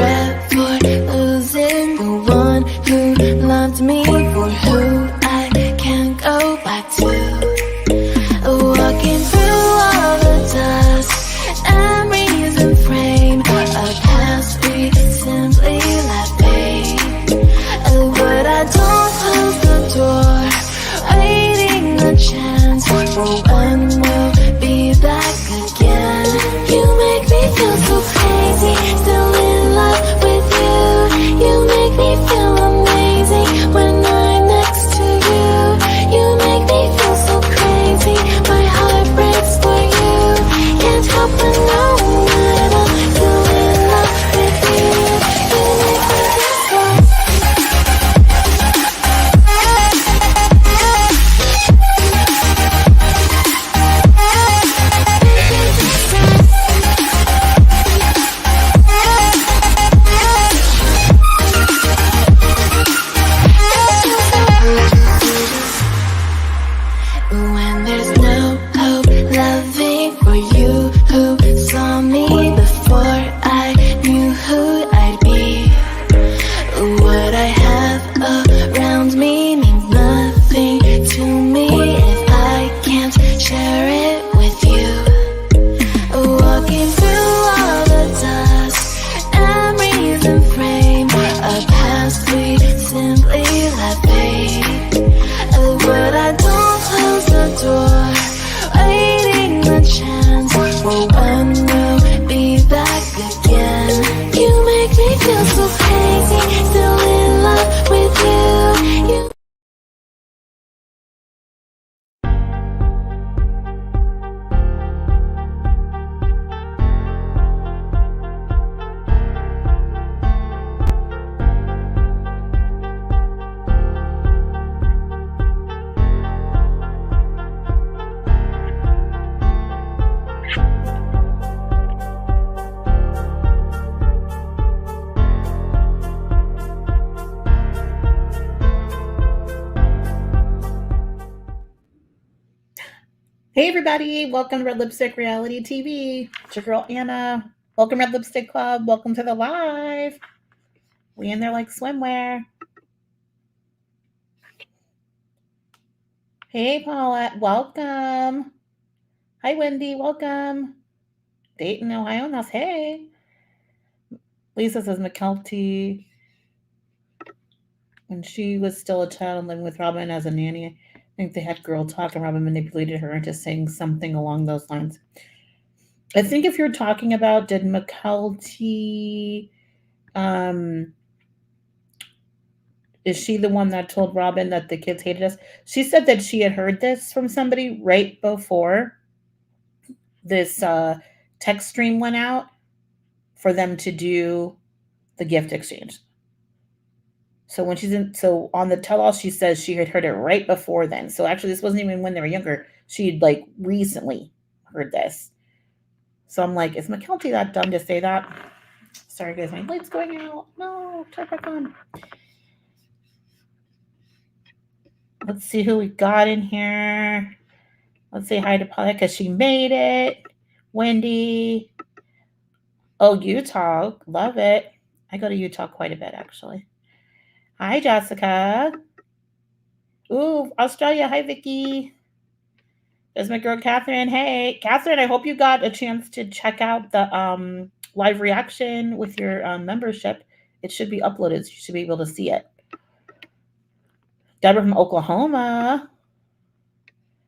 regret for losing the one who loved me, for who I can't go back to. Walking through all the dust, memories and frame, a past we simply let fade. But I don't close the door, waiting a chance for when we'll be back again. You make me feel so crazy, still in love with you. You make me feel amazing when I'm next to you. You make me feel so crazy, my heart breaks for you. Can't help but know that I'm still in love with you. You make me feel so. When there's no hope, loving for you who saw me before I knew who I'd be. What I have around me means nothing to me if I can't share it with you. Walking through all the dust, memories and frame, a past we simply let fade. But I don't close the door, waiting a chance for when we'll be back again. You make me feel so crazy, still in love with you. Hey everybody, welcome to Red Lipstick Reality TV. It's your girl Anna. Welcome Red Lipstick Club. Welcome to the live. We in there like swimwear. Hey Paulette, welcome. Hi Wendy, welcome. Dayton, Ohio, that's hey. Lisa says McKelty, when she was still a child and living with Robyn as a nanny, I think they had girl talk and Robyn manipulated her into saying something along those lines. I think if you're talking about, did McKelty, is she the one that told Robyn that the kids hated us? She said that she had heard this from somebody right before this text stream went out for them to do the gift exchange. So when so on the tell-all, she says she had heard it right before then. So actually, this wasn't even when they were younger. She'd like recently heard this. So I'm like, is McKelty that dumb to say that? Sorry, guys, my light's going out. No, turn back on. Let's see who we got in here. Let's say hi to Paula because she made it. Wendy. Oh, Utah. Love it. I go to Utah quite a bit, actually. Hi, Jessica. Ooh, Australia. Hi, Vicky. There's my girl, Catherine. Hey, Catherine, I hope you got a chance to check out the live reaction with your membership. It should be uploaded, so you should be able to see it. Deborah from Oklahoma.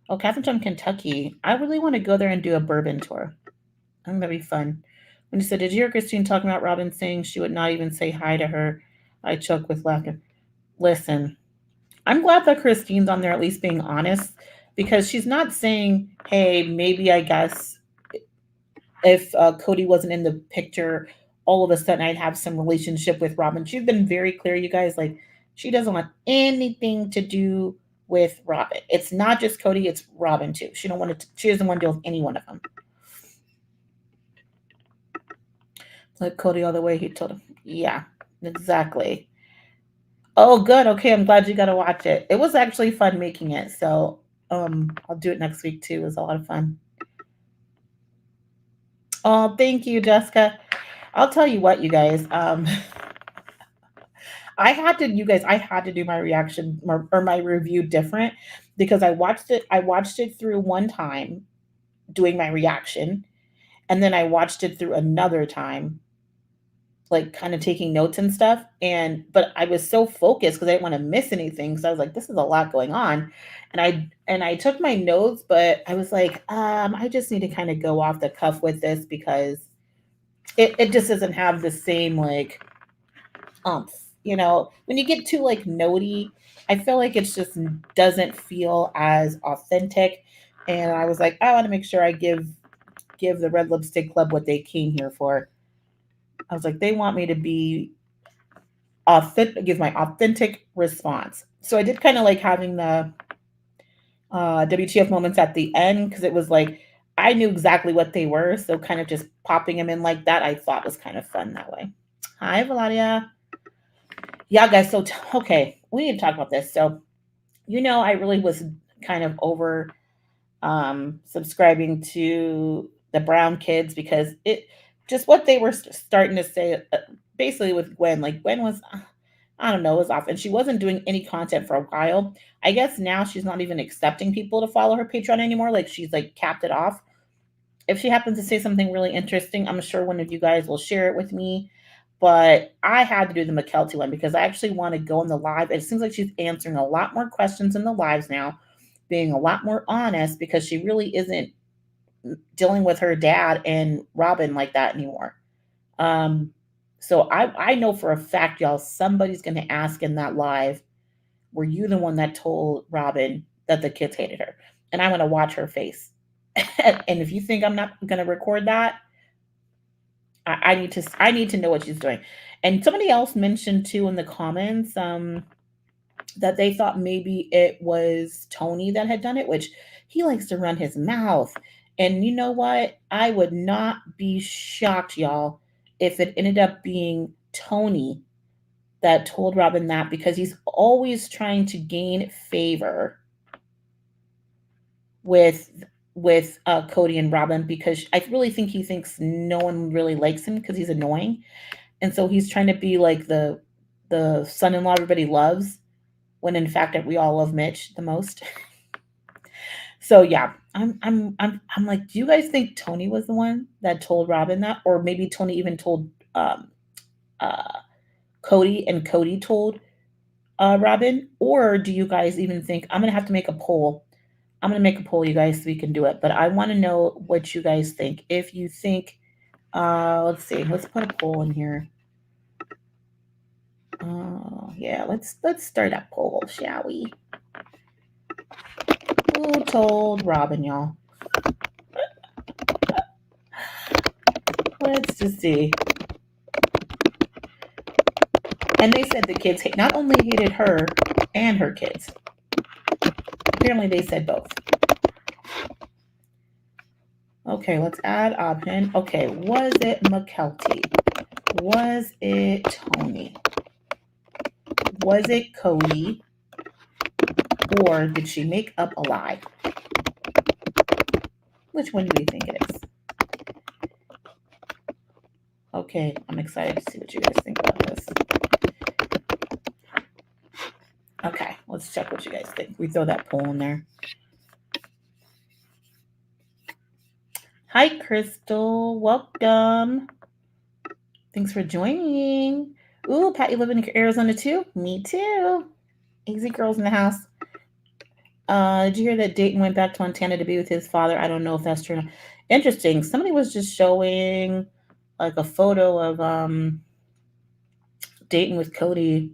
Oh, Catherine from Kentucky. I really want to go there and do a bourbon tour. I think that'd be fun. When you said, did you hear Christine talking about Robyn saying she would not even say hi to her? I choke with laughter. Listen, I'm glad that Christine's on there at least being honest, because she's not saying, hey, maybe I guess if Cody wasn't in the picture, all of a sudden I'd have some relationship with Robyn. She's been very clear, you guys, like she doesn't want anything to do with Robyn. It's not just Cody, it's Robyn too. She doesn't want to deal with any one of them. Let Cody all the way, he told him. Yeah, exactly. Oh, good. Okay, I'm glad you got to watch it. It was actually fun making it, so I'll do it next week too. It was a lot of fun. Oh, thank you, Jessica. I'll tell you what, you guys. I had to do my reaction or my review different because I watched it through one time doing my reaction, and then I watched it through another time, like kind of taking notes and stuff. And but I was so focused because I didn't want to miss anything. So I was like, this is a lot going on. And I took my notes, but I was like, I just need to kind of go off the cuff with this because it just doesn't have the same like umph. When you get too like notey, I feel like it's just doesn't feel as authentic. And I was like, I want to make sure I give the Red Lipstick Club what they came here for. I was like, they want me to be authentic, give my authentic response. So I did kind of like having the WTF moments at the end because it was like I knew exactly what they were. So kind of just popping them in like that, I thought was kind of fun that way. Hi, Valadia. Yeah, guys. So, okay, we need to talk about this. So, I really was kind of over subscribing to the Brown kids because it just what they were starting to say basically with Gwen. Like Gwen was, I don't know, was off, and she wasn't doing any content for a while. I guess now she's not even accepting people to follow her Patreon anymore. Like she's like capped it off. If she happens to say something really interesting, I'm sure one of you guys will share it with me. But I had to do the McKelty one because I actually want to go on the live. It seems like she's answering a lot more questions in the lives now, being a lot more honest because she really isn't dealing with her dad and Robyn like that anymore. Um, so I know for a fact, y'all, somebody's going to ask in that live, were you the one that told Robyn that the kids hated her? And I want to watch her face. And if you think I'm not going to record that, I need to know what she's doing. And somebody else mentioned too in the comments that they thought maybe it was Tony that had done it, which he likes to run his mouth. And you know what? I would not be shocked, y'all, if it ended up being Tony that told Robyn that because he's always trying to gain favor with Cody and Robyn because I really think he thinks no one really likes him because he's annoying, and so he's trying to be like the son-in-law everybody loves when in fact we all love Mitch the most. So yeah, I'm like, do you guys think Tony was the one that told Robyn that, or maybe Tony even told uh, Cody and Cody told Robyn, or do you guys even think I'm gonna have to make a poll? I'm gonna make a poll, you guys, so we can do it. But I want to know what you guys think. If you think, let's see, let's put a poll in here. Yeah, let's start a poll, shall we? Who told Robyn, y'all? Let's just see. And they said the kids not only hated her and her kids. Apparently, they said both. Okay, let's add option. Okay, was it McKelty? Was it Tony? Was it Cody? Or did she make up a lie? Which one do we think it is? Okay, I'm excited to see what you guys think about this. Okay, let's check what you guys think. We throw that poll in there. Hi, Crystal. Welcome. Thanks for joining. Ooh, Pat, you live in Arizona too? Me too. Easy girls in the house. Did you hear that Dayton went back to Montana to be with his father? I don't know if that's true. Interesting. Somebody was just showing like a photo of Dayton with Cody.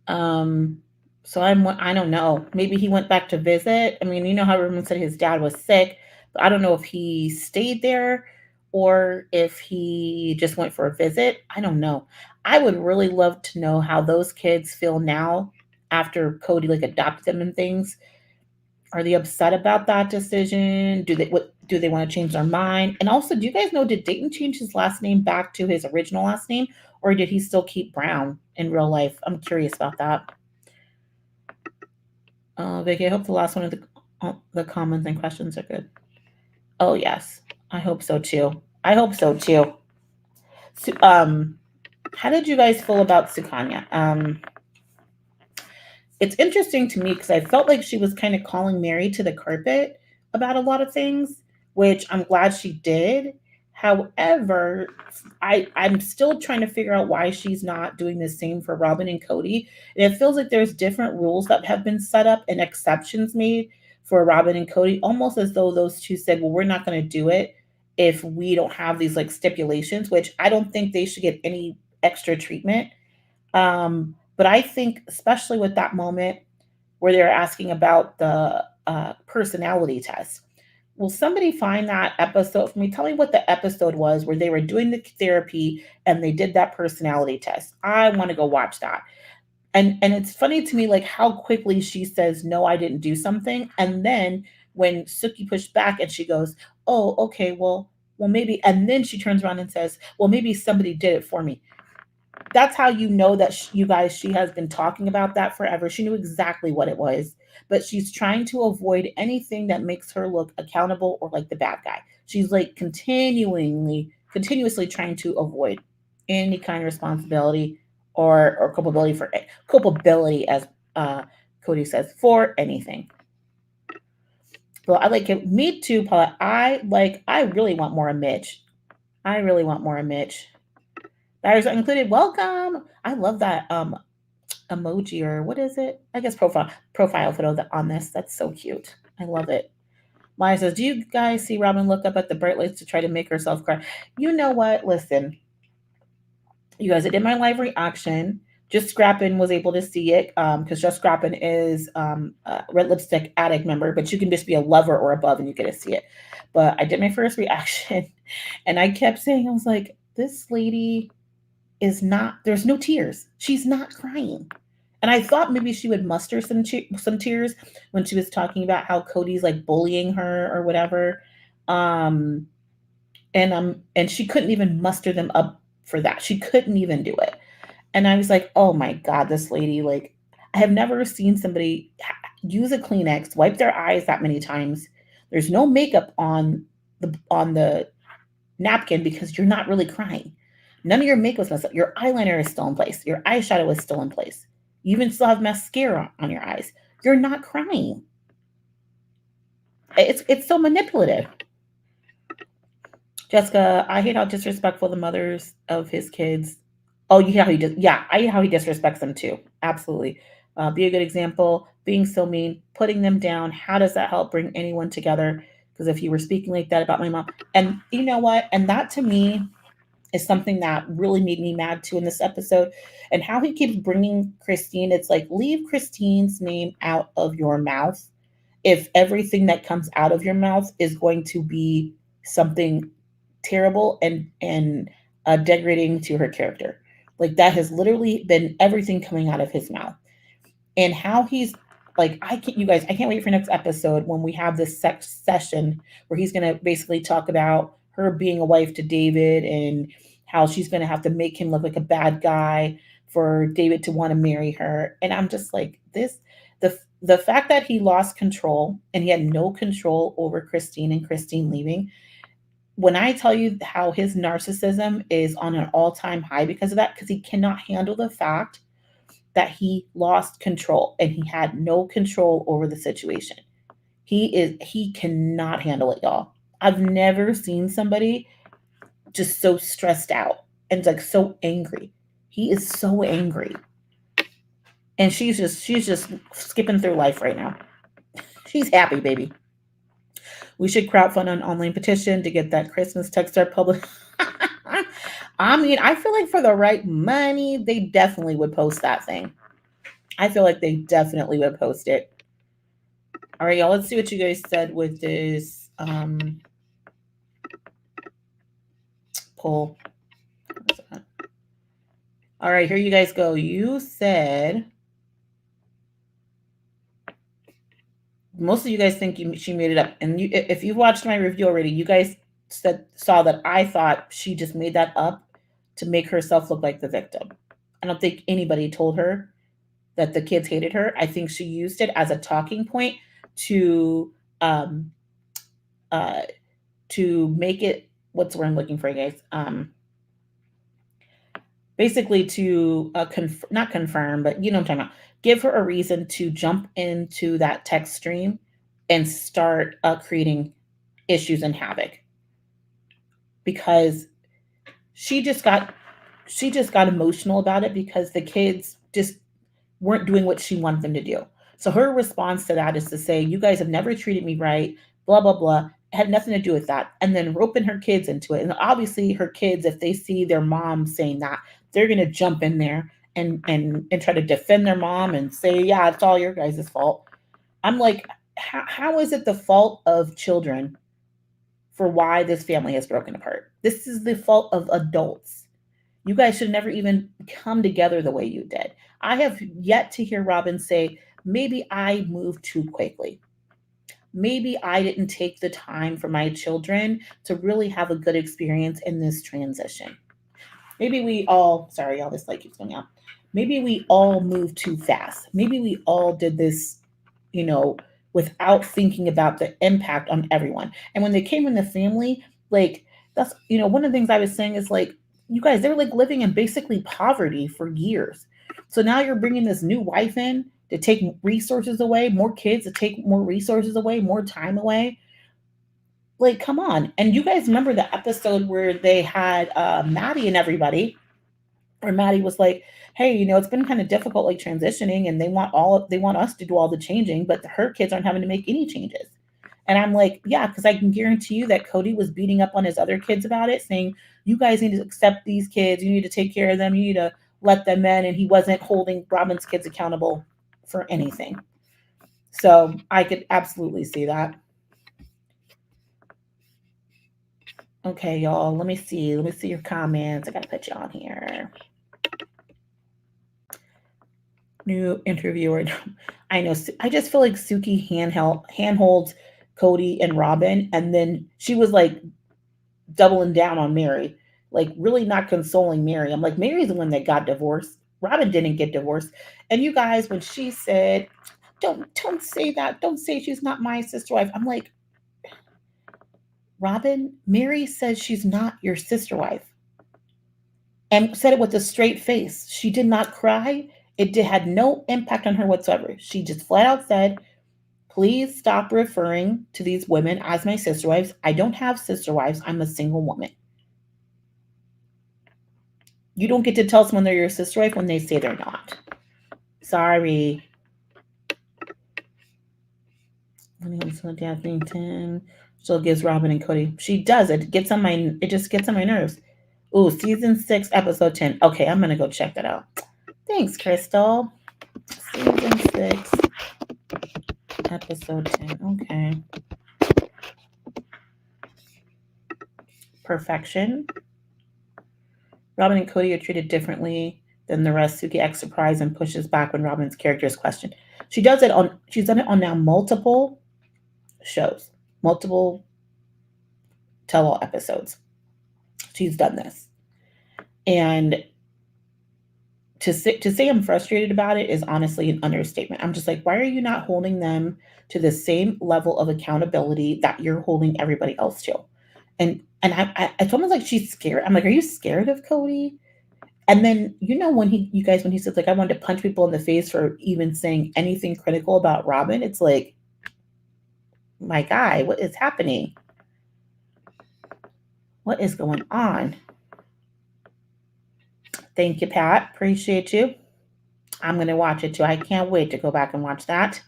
So I don't know. Maybe he went back to visit. I mean, you know how everyone said his dad was sick, but I don't know if he stayed there or if he just went for a visit. I don't know. I would really love to know how those kids feel now after Cody like adopted them and things. Are they upset about that decision? Do they want to change their mind? And also, do you guys know, did Dayton change his last name back to his original last name, or did he still keep Brown in real life? I'm curious about that. Vicky, I hope the last one of the comments and questions are good. Oh yes, I hope so too. I hope so too. how did you guys feel about Sukanya? It's interesting to me because I felt like she was kind of calling Mary to the carpet about a lot of things, which I'm glad she did. However, I'm still trying to figure out why she's not doing the same for Robyn and Cody. And it feels like there's different rules that have been set up and exceptions made for Robyn and Cody, almost as though those two said, "Well, we're not going to do it if we don't have these like stipulations," which I don't think they should get any extra treatment. But I think, especially with that moment where they're asking about the personality test, will somebody find that episode for me? Tell me what the episode was where they were doing the therapy and they did that personality test. I want to go watch that. And it's funny to me like how quickly she says no, I didn't do something, and then when Suki pushed back and she goes, oh, okay, well maybe, and then she turns around and says, well, maybe somebody did it for me. That's how you know that you guys, she has been talking about that forever. She knew exactly what it was, but she's trying to avoid anything that makes her look accountable or like the bad guy. She's like continuously trying to avoid any kind of responsibility or culpability, as uh, Cody says, for anything. Well, I like it. Me too, Paula. I really want more of Mitch. I really want more of Mitch. That included. Welcome. I love that emoji, or what is it? I guess profile photo on this. That's so cute. I love it. Maya says, "Do you guys see Robyn look up at the bright lights to try to make herself cry?" You know what? Listen, you guys, I did my live reaction. Just Scrappin was able to see it because Just Scrappin is a Red Lipstick Addict member, but you can just be a lover or above and you get to see it. But I did my first reaction, and I kept saying, I was like, this lady is not, there's no tears. She's not crying. And I thought maybe she would muster some tears when she was talking about how Cody's like bullying her or whatever. Um and she couldn't even muster them up for that. She couldn't even do it. And I was like, "Oh my god, this lady, like, I have never seen somebody use a Kleenex, wipe their eyes that many times. There's no makeup on the napkin because you're not really crying. None of your makeup's messed up. Your eyeliner is still in place. Your eyeshadow is still in place. You even still have mascara on your eyes. You're not crying. It's so manipulative." Jessica, I hate how disrespectful the mothers of his kids. Oh, yeah, I hate how he disrespects them too. Absolutely. Be a good example. Being so mean, putting them down. How does that help bring anyone together? Because if you were speaking like that about my mom, and you know what, and that to me is something that really made me mad too in this episode, and how he keeps bringing Christine. It's like, leave Christine's name out of your mouth if everything that comes out of your mouth is going to be something terrible and degrading to her character. Like that has literally been everything coming out of his mouth, and how he's like, I can't, you guys, I can't wait for next episode when we have this sex session where he's going to basically talk about her being a wife to David and how she's going to have to make him look like a bad guy for David to want to marry her. And I'm just like, the fact that he lost control and he had no control over Christine and Christine leaving, when I tell you how his narcissism is on an all-time high because of that, because he cannot handle the fact that he lost control and he had no control over the situation. He cannot handle it, y'all. I've never seen somebody just so stressed out and like so angry. He is so angry. And she's just skipping through life right now. She's happy, baby. We should crowdfund an online petition to get that Christmas text our public. I mean, I feel like for the right money, they definitely would post that thing. I feel like they definitely would post it. All right, y'all, let's see what you guys said with this poll. All right, here you guys go. You said most of you guys think she made it up, and if you've watched my review already, you guys saw that I thought she just made that up to make herself look like the victim. I don't think anybody told her that the kids hated her. I think she used it as a talking point to um uh to make it, what's the word I'm looking for, guys? basically to not confirm, but you know what I'm talking about. Give her a reason to jump into that text stream and start creating issues and havoc because she just got she just got emotional about it because the kids just weren't doing what she wanted them to do. So her response to that is to say, "You guys have never treated me right." Blah blah blah. It had nothing to do with that, and then roping her kids into it. And obviously, her kids, if they see their mom saying that, they're gonna jump in there and try to defend their mom and say, "Yeah, it's all your guys' fault." I'm like, how is it the fault of children for why this family has broken apart? This is the fault of adults. You guys should never even come together the way you did. I have yet to hear Robyn say, maybe I moved too quickly. Maybe I didn't take the time for my children to really have a good experience in this transition. Maybe we all, sorry, y'all, this light keeps going out. Maybe we all moved too fast. Maybe we all did this, you know, without thinking about the impact on everyone. And when they came in the family, like, that's, one of the things I was saying is like, you guys, they were like living in basically poverty for years. So now you're bringing this new wife in to take resources away, more kids to take more resources away, more time away. Like, come on. And you guys remember the episode where they had Maddie and everybody, where Maddie was like, "Hey, it's been kind of difficult like transitioning, and they want us to do all the changing, but her kids aren't having to make any changes." And I'm like, yeah, because I can guarantee you that Cody was beating up on his other kids about it, saying, "You guys need to accept these kids. You need to take care of them. You need to let them in." And he wasn't holding Robyn's kids accountable for anything. So I could absolutely see that. Okay, y'all. Let me see. Let me see your comments. I gotta put you on here. New interviewer. I know. I just feel like Suki handholds Cody and Robyn, and then she was like doubling down on Mary, like really not consoling Mary. I'm like, Mary's the one that got divorced. Robyn didn't get divorced. And you guys, when she said, "Don't say that. Don't say she's not my sister wife," I'm like, Robyn, Mary says she's not your sister wife, and said it with a straight face. She did not cry. Had no impact on her whatsoever. She just flat out said, "Please stop referring to these women as my sister wives. I don't have sister wives. I'm a single woman." You don't get to tell someone they're your sister wife when they say they're not. Sorry. Still gives Robyn and Cody. She does. It just gets on my nerves. Ooh, season 6, episode 10. Okay, I'm gonna go check that out. Thanks, Crystal. Season 6, episode 10. Okay. Perfection. Robyn and Cody are treated differently than the rest. Suki acts surprised and pushes back when Robyn's character is questioned. She's done it on now multiple shows, multiple tell-all episodes. She's done this. And to say I'm frustrated about it is honestly an understatement. I'm just like, why are you not holding them to the same level of accountability that you're holding everybody else to? And it's almost like she's scared. I'm like, are you scared of Cody? And then when when he says like I wanted to punch people in the face for even saying anything critical about Robyn, it's like, my guy, what is happening? What is going on? Thank you, Pat. Appreciate you. I'm gonna watch it too. I can't wait to go back and watch that.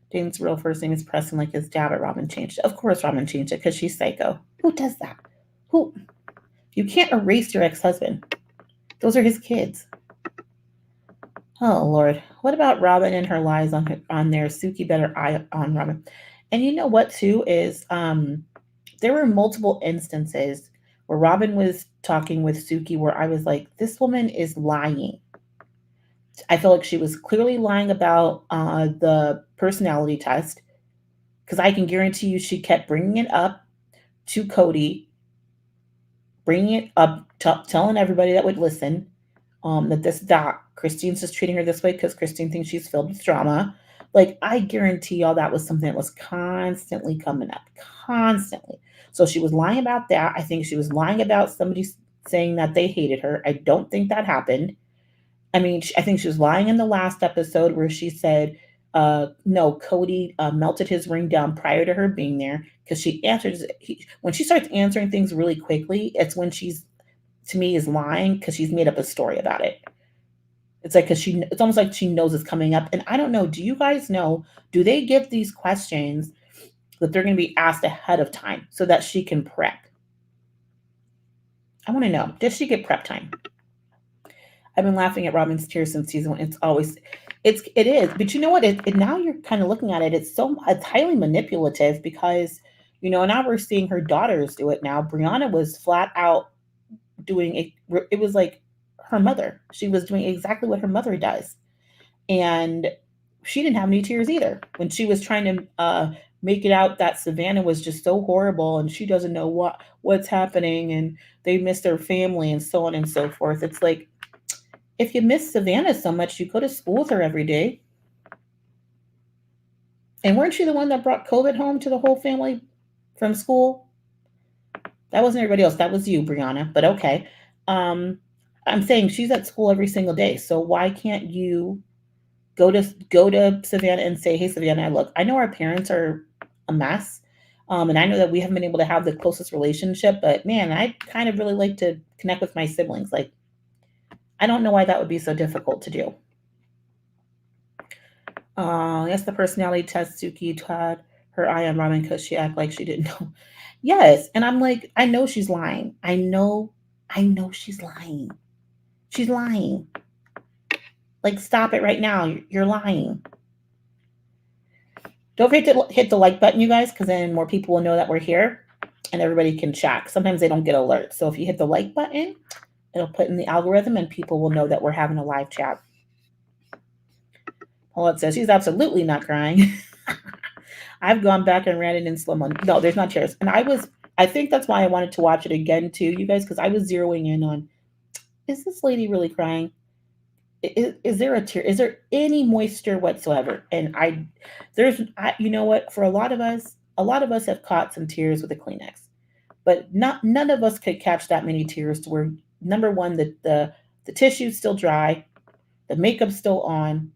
Dane's real first name is Preston, like his dad, but Robyn changed it. Of course, Robyn changed it because she's psycho. Who does that? Who? You can't erase your ex-husband. Those are his kids. Oh Lord, what about Robyn and her lies on there? Suki better eye on Robyn. And you know what too is there were multiple instances where Robyn was talking with Suki where I was like, this woman is lying. I feel like she was clearly lying about the personality test because I can guarantee you she kept bringing it up to Cody, bringing it up, telling everybody that would listen that Christine's just treating her this way because Christine thinks she's filled with drama. Like, I guarantee y'all that was something that was constantly coming up, constantly. So she was lying about that. I think she was lying about somebody's saying that they hated her. I don't think that happened. I mean, I think she was lying in the last episode where she said, no, Cody melted his ring down prior to her being there because she answers. When she starts answering things really quickly, it's when she's, to me, is lying because she's made up a story about it. It's like, because it's almost like she knows it's coming up. And I don't know, do you guys know, do they give these questions that they're going to be asked ahead of time so that she can prep? I want to know, does she get prep time? I've been laughing at Robyn's tears since season one. It is, but you know what? Now you're kind of looking at it. It's highly manipulative because, now we're seeing her daughters do it now. Brianna was flat out doing it. It was like her mother. She was doing exactly what her mother does, and she didn't have any tears either when she was trying to make it out that Savannah was just so horrible and she doesn't know what's happening and they miss their family and so on and so forth. It's like, if you miss Savannah so much, you go to school with her every day. And weren't you the one that brought COVID home to the whole family from school? That wasn't everybody else. That was you, Brianna. But okay. Um, I'm saying she's at school every single day. So why can't you go to Savannah and say, "Hey, Savannah, look, I know our parents are a mess, and I know that we haven't been able to have the closest relationship, but man, I kind of really like to connect with my siblings. Like, I don't know why that would be so difficult to do." Yes, the personality test Suki had her eye on Robyn because she acted like she didn't know. Yes, and I'm like, I know she's lying. I know she's lying. She's lying. Like, stop it right now. You're lying. Don't forget to hit the like button, you guys, because then more people will know that we're here and everybody can chat. Sometimes they don't get alerts. So if you hit the like button, it'll put in the algorithm and people will know that we're having a live chat. Paulette says she's absolutely not crying. I've gone back and ran it in slow mo. No, there's not tears. And I think that's why I wanted to watch it again too, you guys, because I was zeroing in on, is this lady really crying? Is there a tear? Is there any moisture whatsoever? And you know what? For a lot of us have caught some tears with a Kleenex, but none of us could catch that many tears to where, number one, the tissue's still dry, the makeup's still on.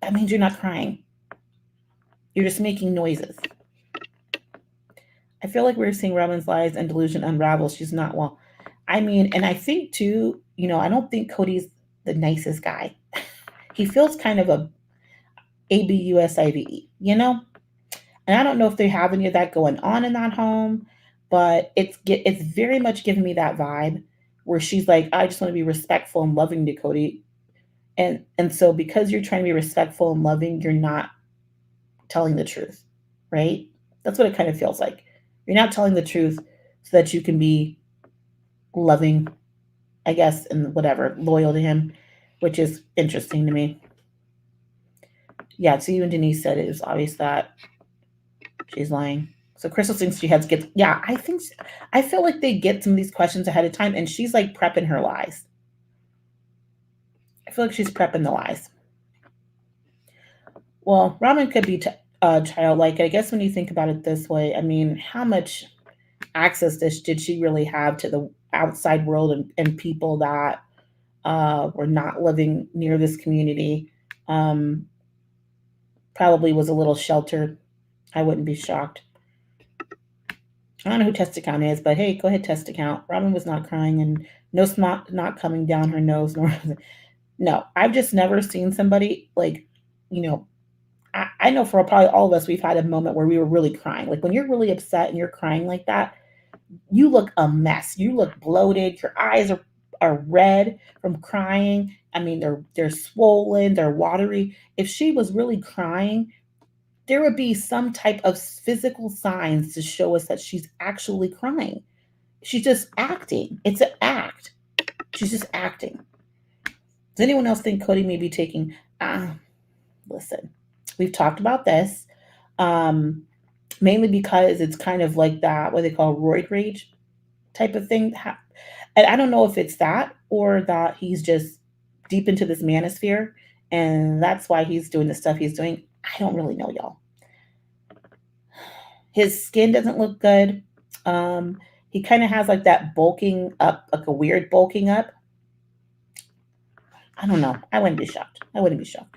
That means you're not crying. You're just making noises. I feel like we're seeing Robyn's lies and delusion unravel. She's not well. I mean, and I think too, I don't think Cody's the nicest guy. He feels kind of a ABUSIVE. And I don't know if they have any of that going on in that home, but it's very much giving me that vibe where she's like, I just want to be respectful and loving to Cody. And so because you're trying to be respectful and loving, you're not telling the truth, right? That's what it kind of feels like. You're not telling the truth so that you can be loving, I guess, and whatever, loyal to him, which is interesting to me. Yeah, so you and Denise said it was obvious that she's lying. So Crystal thinks she has to get. Yeah, I feel like they get some of these questions ahead of time, and she's like prepping her lies. I feel like she's prepping the lies. Well, Robyn could be childlike. I guess when you think about it this way, I mean, how much access did she really have to the outside world and people that were not living near this community? Probably was a little sheltered. I wouldn't be shocked. I don't know who test account is, but hey, go ahead, test account. Robyn was not crying and no snot not coming down her nose. No, I've just never seen somebody like, I know for probably all of us, we've had a moment where we were really crying. Like when you're really upset and you're crying like that, you look a mess. You look bloated. Your eyes are red from crying. I mean, they're swollen, they're watery. If she was really crying, there would be some type of physical signs to show us that she's actually crying. She's just acting. It's an act. She's just acting. Does anyone else think Cody may be taking? Listen, we've talked about this, mainly because it's kind of like that, what they call roid rage type of thing. And I don't know if it's that or that he's just deep into this manosphere and that's why he's doing the stuff he's doing. I don't really know, y'all. His skin doesn't look good. He kind of has like that bulking up, like a weird bulking up. I don't know. I wouldn't be shocked. I wouldn't be shocked.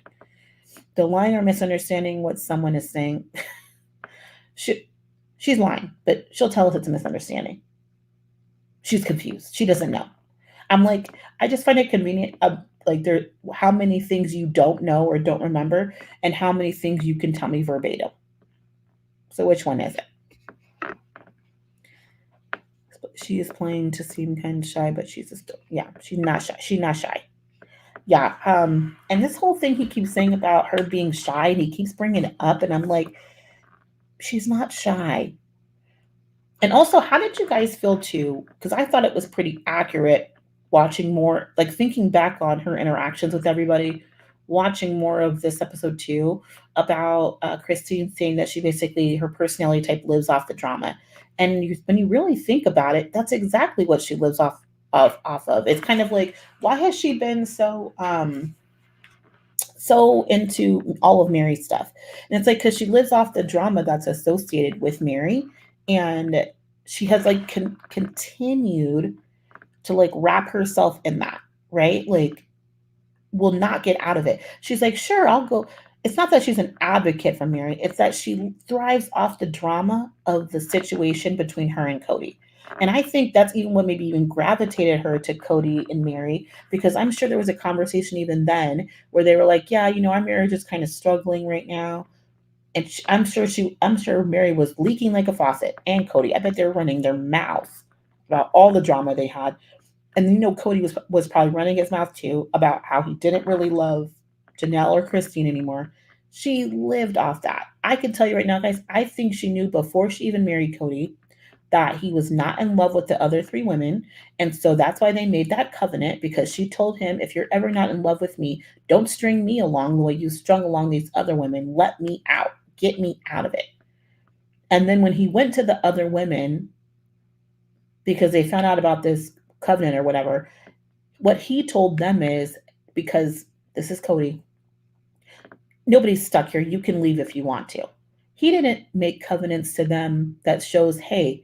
The lying or misunderstanding what someone is saying. she, she's lying, but she'll tell us it's a misunderstanding. She's confused. She doesn't know. I'm like, I just find it convenient. Like there, how many things you don't know or don't remember, and how many things you can tell me verbatim. So which one is it? She is playing to seem kind of shy, but she's just yeah, she's not shy. She's not shy. Yeah. And this whole thing he keeps saying about her being shy, and he keeps bringing it up, and I'm like, she's not shy. And also, how did you guys feel too? Because I thought it was pretty accurate watching more, like thinking back on her interactions with everybody, watching more of this episode too, about Christine saying that she basically, her personality type lives off the drama. And when you really think about it, that's exactly what she lives off of. It's kind of like, why has she been so into all of Mary's stuff? And it's like because she lives off the drama that's associated with Mary, and she has like continued to like wrap herself in that, right? Like will not get out of it. She's like, sure, I'll go. It's not that she's an advocate for Mary, it's that she thrives off the drama of the situation between her and Cody. And I think that's even what maybe even gravitated her to Cody and Mary, because I'm sure there was a conversation even then where they were like, yeah, our marriage is kind of struggling right now. And I'm sure Mary was leaking like a faucet, and Cody. I bet they're running their mouths about all the drama they had, and Cody was probably running his mouth too about how he didn't really love Janelle or Christine anymore. She lived off that. I can tell you right now, guys, I think she knew before she even married Cody that he was not in love with the other three women. And so that's why they made that covenant, because she told him, if you're ever not in love with me, don't string me along the way you strung along these other women. Let me out. Get me out of it. And then when he went to the other women, because they found out about this covenant or whatever, what he told them is, because this is Cody, nobody's stuck here. You can leave if you want to. He didn't make covenants to them that shows, hey,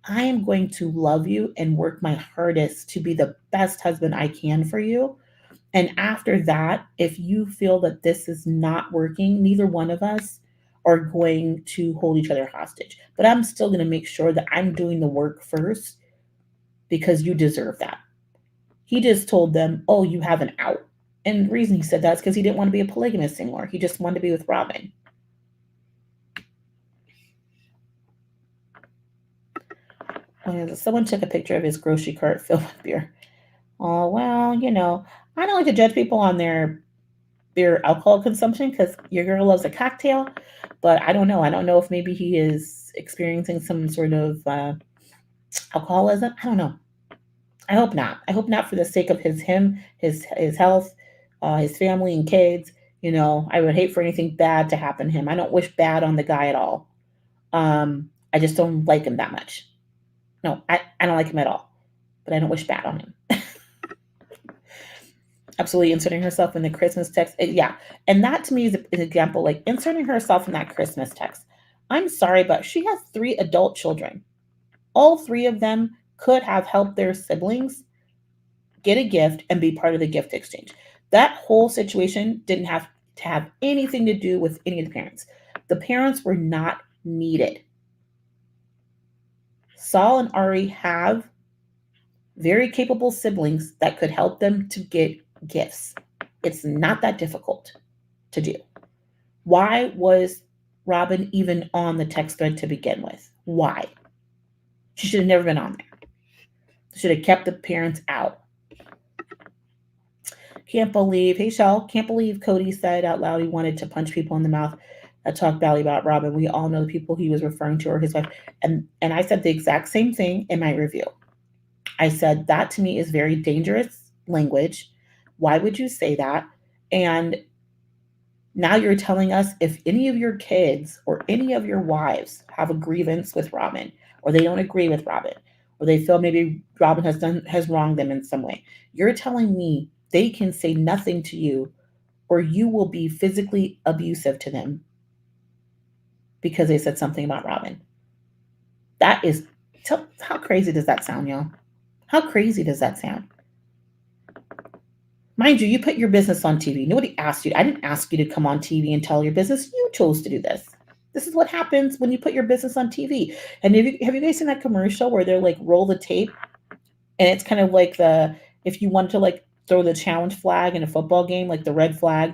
I am going to love you and work my hardest to be the best husband I can for you. And after that, if you feel that this is not working, neither one of us are going to hold each other hostage. But I'm still going to make sure that I'm doing the work first, because you deserve that. He just told them, oh, you have an out. And the reason he said that is because he didn't want to be a polygamist anymore. He just wanted to be with Robyn. Someone took a picture of his grocery cart filled with beer. Oh, well, I don't like to judge people on their alcohol consumption, because your girl loves a cocktail. But I don't know. I don't know if maybe he is experiencing some sort of alcoholism. I don't know. I hope not. I hope not, for the sake of his health, his family and kids. I would hate for anything bad to happen to him. I don't wish bad on the guy at all. I just don't like him that much. No, I don't like him at all. But I don't wish bad on him. Absolutely inserting herself in the Christmas text. Yeah. And that to me is an example, like inserting herself in that Christmas text. I'm sorry, but she has 3 adult children. All 3 of them could have helped their siblings get a gift and be part of the gift exchange. That whole situation didn't have to have anything to do with any of the parents. The parents were not needed. Saul and Ari have very capable siblings that could help them to get gifts. It's not that difficult to do. Why was Robyn even on the text thread to begin with? Why? She should have never been on there. Should have kept the parents out. Can't believe, hey Shell, can't believe Cody said out loud he wanted to punch people in the mouth that talk badly about Robyn. We all know the people he was referring to, or his wife. And I said the exact same thing in my review. I said that to me is very dangerous language. Why would you say that? And now you're telling us, if any of your kids or any of your wives have a grievance with Robyn, or they don't agree with Robyn, or they feel maybe Robyn has wronged them in some way, you're telling me they can say nothing to you, or you will be physically abusive to them because they said something about Robyn. That is How crazy does that sound, y'all? How crazy does that sound? Mind you, you put your business on TV. Nobody asked you. I didn't ask you to come on TV and tell your business. You chose to do this. This is what happens when you put your business on TV. And have you guys seen that commercial where they're like roll the tape, and it's kind of like the if you want to like throw the challenge flag in a football game, like the red flag,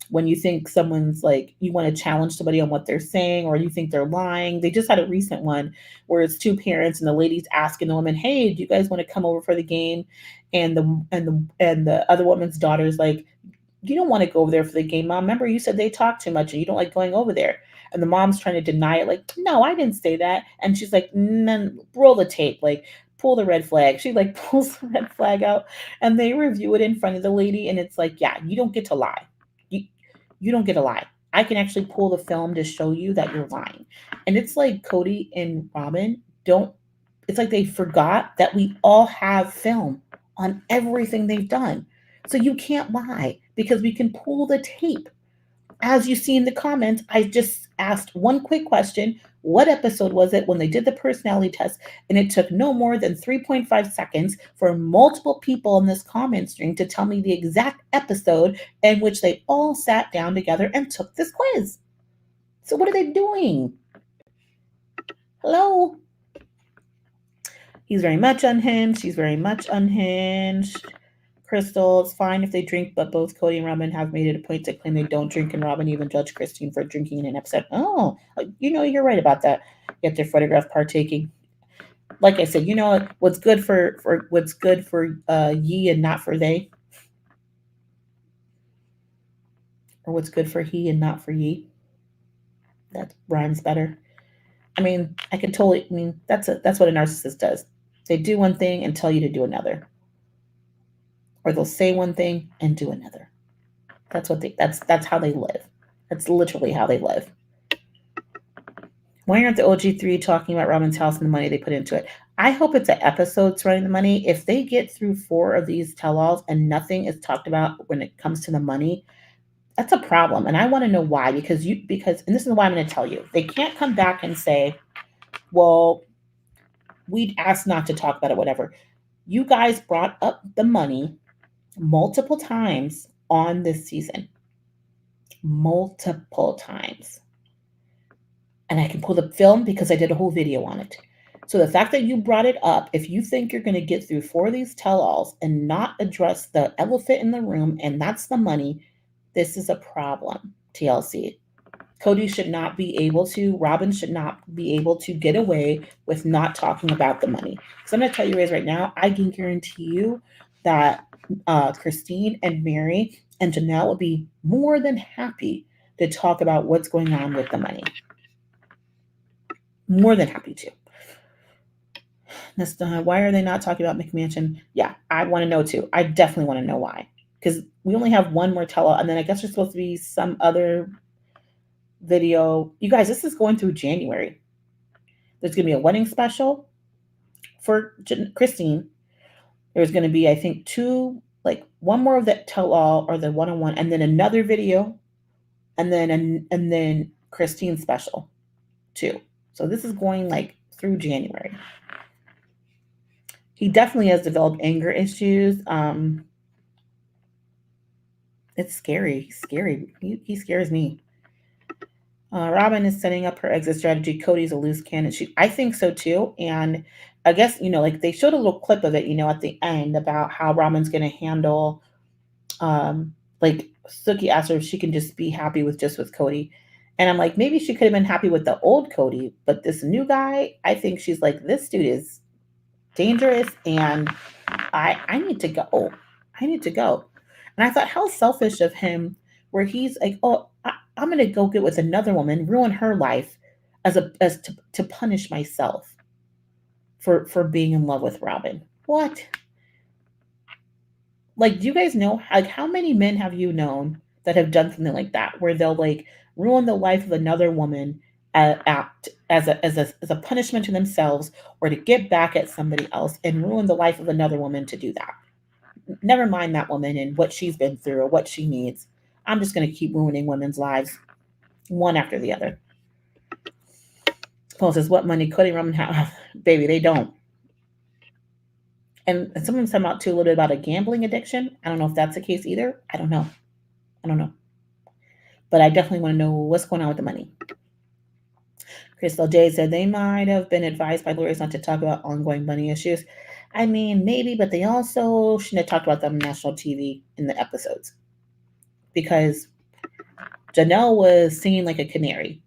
when you think someone's like you want to challenge somebody on what they're saying or you think they're lying. They just had a recent one where it's two parents and the lady's asking the woman, "Hey, do you guys want to come over for the game?" And the other woman's daughter's like, "You don't want to go over there for the game, Mom. Remember you said they talk too much and you don't like going over there." And the mom's trying to deny it, like, "No, I didn't say that." And she's like, roll the tape, like pull the red flag. She like pulls the red flag out and they review it in front of the lady and it's like, yeah, you don't get to lie. You you don't get to lie. I can actually pull the film to show you that you're lying. And it's like Cody and Robyn don't, it's like they forgot that we all have film on everything they've done. So you can't lie because we can pull the tape. As you see in the comments, I just asked one quick question. What episode was it when they did the personality test? And it took no more than 3.5 seconds for multiple people in this comment string to tell me the exact episode in which they all sat down together and took this quiz. So, what are they doing? Hello? He's very much unhinged. She's very much unhinged. Crystal, it's fine if they drink, but both Cody and Robyn have made it a point to claim they don't drink, and Robyn even judged Christine for drinking in an episode. Oh, you're right about that. Yet they're photographed partaking. Like I said, what's good for what's good for ye and not for they, or what's good for he and not for ye. That rhymes better. I mean, I can totally. I mean, that's what a narcissist does. They do one thing and tell you to do another, or they'll say one thing and do another. That's how they live. That's literally how they live. Why aren't the OG3 talking about Robyn's house and the money they put into it? I hope it's an episode surrounding the money. If they get through 4 of these tell-alls and nothing is talked about when it comes to the money, that's a problem. And I want to know why, because and this is why I'm going to tell you. They can't come back and say, well, we'd asked not to talk about it, whatever. You guys brought up the money multiple times on this season. Multiple times. And I can pull the film because I did a whole video on it. So the fact that you brought it up, if you think you're going to get through 4 of these tell-alls and not address the elephant in the room, and that's the money, this is a problem, TLC. Cody should not be able to, Robyn should not be able to get away with not talking about the money. So I'm going to tell you guys right now, I can guarantee you that Christine and Mary and Janelle will be more than happy to talk about what's going on with the money. More than happy to. Why are they not talking about McMansion? Yeah, I want to know too. I definitely want to know why. Because we only have one more tell-all, and then I guess there's supposed to be some other video. You guys, this is going through January. There's going to be a wedding special for Christine. There's going to be, I think, 2, like one more of that tell-all or the one-on-one, and then another video, and then Christine's special too. So this is going like through January. He definitely has developed anger issues. It's scary. He's scary. He scares me. Robyn is setting up her exit strategy. Cody's a loose cannon. I think so too. And I guess, like they showed a little clip of it, at the end about how Robyn's going to handle, like Suki asked her if she can just be happy with Cody. And I'm like, maybe she could have been happy with the old Cody, but this new guy, I think she's like, this dude is dangerous and I need to go. I need to go. And I thought, how selfish of him, where he's like, oh, I'm going to go get with another woman, ruin her life as to punish myself for being in love with Robyn. What? Like, do you guys know, like, how many men have you known that have done something like that, where they'll like ruin the life of another woman as a punishment to themselves or to get back at somebody else and ruin the life of another woman to do that? Never mind that woman and what she's been through or what she needs. I'm just going to keep ruining women's lives one after the other. Paul says, what money Cody and Robyn have? Baby, they don't. And someone's talking about too a little bit about a gambling addiction. I don't know if that's the case either. I don't know. But I definitely want to know what's going on with the money. Crystal J said they might have been advised by lawyers not to talk about ongoing money issues. I mean, maybe, but they also shouldn't have talked about them on national TV in the episodes. Because Janelle was singing like a canary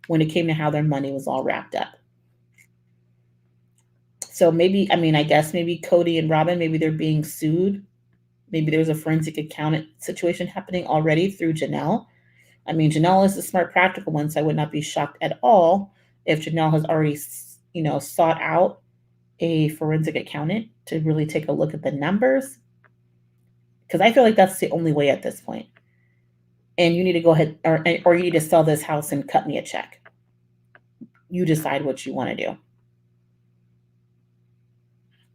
when it came to how their money was all wrapped up. So maybe, I guess maybe Cody and Robyn, maybe they're being sued. Maybe there's a forensic accountant situation happening already through Janelle. I mean, Janelle is the smart, practical one, so I would not be shocked at all if Janelle has already, sought out a forensic accountant to really take a look at the numbers. Because I feel like that's the only way at this point. And you need to go ahead, or you need to sell this house and cut me a check. You decide what you want to do.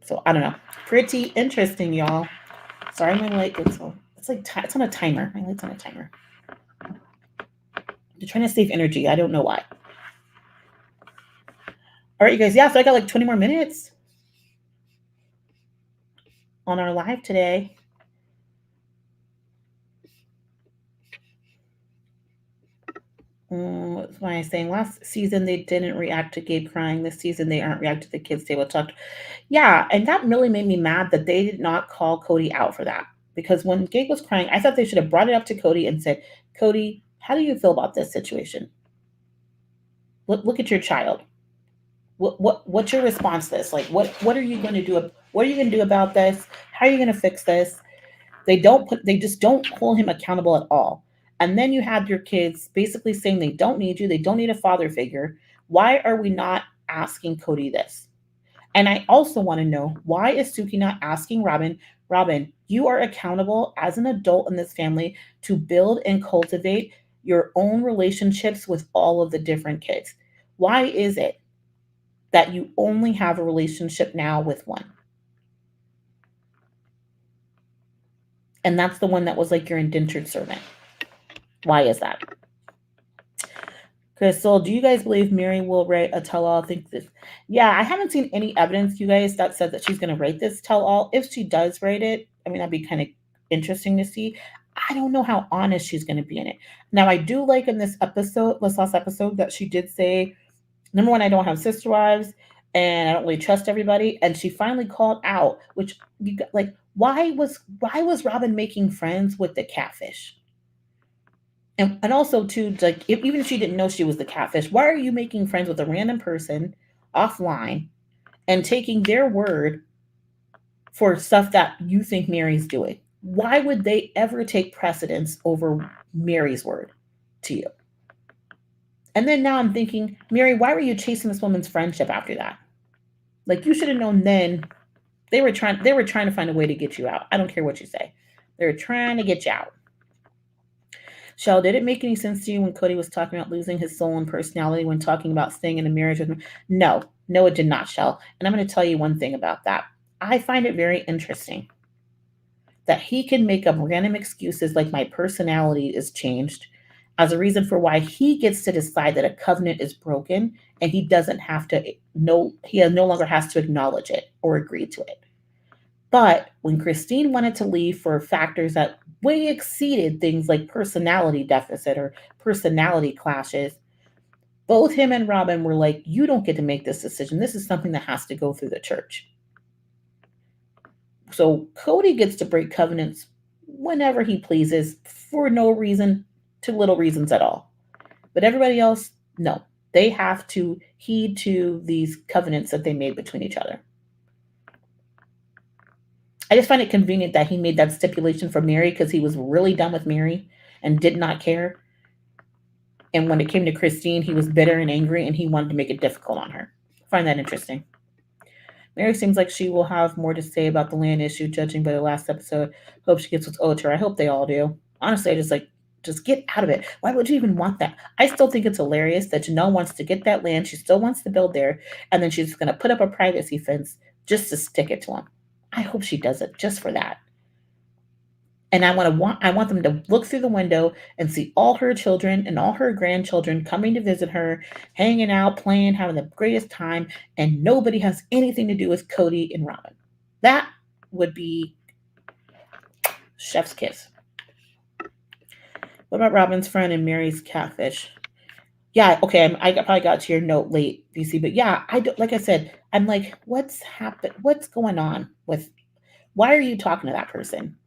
So I don't know. Pretty interesting, y'all. Sorry, my light gets on. It's on a timer. My light's on a timer. They're trying to save energy. I don't know why. All right, you guys. Yeah, so I got like 20 more minutes on our live today. What's my saying? Last season they didn't react to Gabe crying. This season they aren't reacting to the kids' table talk. Yeah, and that really made me mad that they did not call Cody out for that. Because when Gabe was crying, I thought they should have brought it up to Cody and said, Cody, how do you feel about this situation? Look at your child. What's your response to this? Like what are you going to do? What are you going to do about this? How are you going to fix this? They just don't hold him accountable at all. And then you have your kids basically saying they don't need you, they don't need a father figure. Why are we not asking Cody this? And I also want to know, why is Suki not asking Robyn, Robyn, you are accountable as an adult in this family to build and cultivate your own relationships with all of the different kids. Why is it that you only have a relationship now with one? And that's the one that was like your indentured servant. Why is that? Crystal, do you guys believe Mary will write a tell-all? Think this? Yeah, I haven't seen any evidence, you guys, that says that she's going to write this tell-all. If she does write it, that'd be kind of interesting to see. I don't know how honest she's going to be in it. Now, I do like in this last episode, that she did say, number one, I don't have sister wives, and I don't really trust everybody. And she finally called out, which you got, like, why was Robyn making friends with the catfish? And also too, like, even if she didn't know she was the catfish, why are you making friends with a random person offline and taking their word for stuff that you think Mary's doing? Why would they ever take precedence over Mary's word to you? And then now I'm thinking, Mary, why were you chasing this woman's friendship after that? Like, you should have known then. They were trying to find a way to get you out. I don't care what you say. They were trying to get you out. Shell, did it make any sense to you when Cody was talking about losing his soul and personality when talking about staying in a marriage with me? No, it did not, Shell. And I'm going to tell you one thing about that. I find it very interesting that he can make up random excuses like my personality is changed as a reason for why he gets to decide that a covenant is broken, and he doesn't have to no longer has to acknowledge it or agree to it. But when Christine wanted to leave for factors that way exceeded things like personality deficit or personality clashes, both him and Robyn were like, you don't get to make this decision. This is something that has to go through the church. So Cody gets to break covenants whenever he pleases for no reason to little reasons at all. But everybody else, no. They have to heed to these covenants that they made between each other. I just find it convenient that he made that stipulation for Mary because he was really done with Mary and did not care. And when it came to Christine, he was bitter and angry, and he wanted to make it difficult on her. I find that interesting. Mary seems like she will have more to say about the land issue, judging by the last episode. Hope she gets what's owed to her. I hope they all do. Honestly, I just get out of it. Why would you even want that? I still think it's hilarious that Janelle wants to get that land. She still wants to build there, and then she's going to put up a privacy fence just to stick it to him. I hope she does it just for that. And I want them to look through the window and see all her children and all her grandchildren coming to visit her, hanging out, playing, having the greatest time, and nobody has anything to do with Cody and Robyn. That would be chef's kiss. What about Robyn's friend and Mary's catfish? Yeah, okay. I probably got to your note late, BC, but yeah, I don't, like I said, I'm like, what's happened? What's going on with? Why are you talking to that person?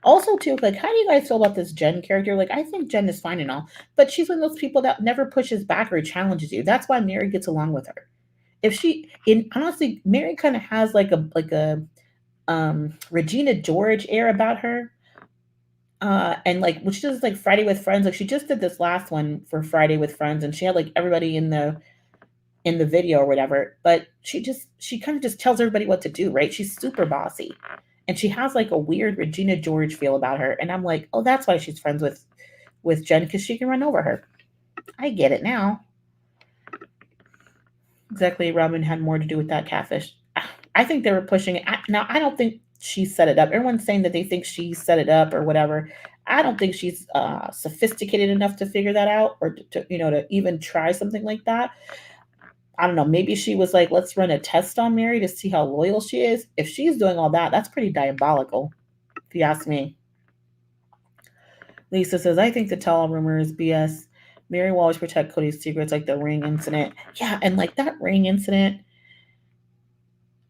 Also, too, like, how do you guys feel about this Jen character? Like, I think Jen is fine and all, but she's one of those people that never pushes back or challenges you. That's why Mary gets along with her. If she, in honestly, Mary kind of has like a Regina George air about her. And like when she does like Friday with Friends, like she just did this last one for Friday with Friends, and she had like everybody in the video or whatever, but she kind of just tells everybody what to do, right? She's super bossy. And she has like a weird Regina George feel about her. And I'm like, oh, that's why she's friends with Jen, because she can run over her. I get it now. Exactly, Robyn had more to do with that catfish. I think they were pushing it. Now, I don't think she set it up. Everyone's saying that they think she set it up or whatever. I don't think she's sophisticated enough to figure that out or to even try something like that. I don't know. Maybe she was like, let's run a test on Mary to see how loyal she is. If she's doing all that, that's pretty diabolical, if you ask me. Lisa says, I think the tell rumor is BS. Mary will always protect Cody's secrets, like the ring incident. Yeah, and like that ring incident,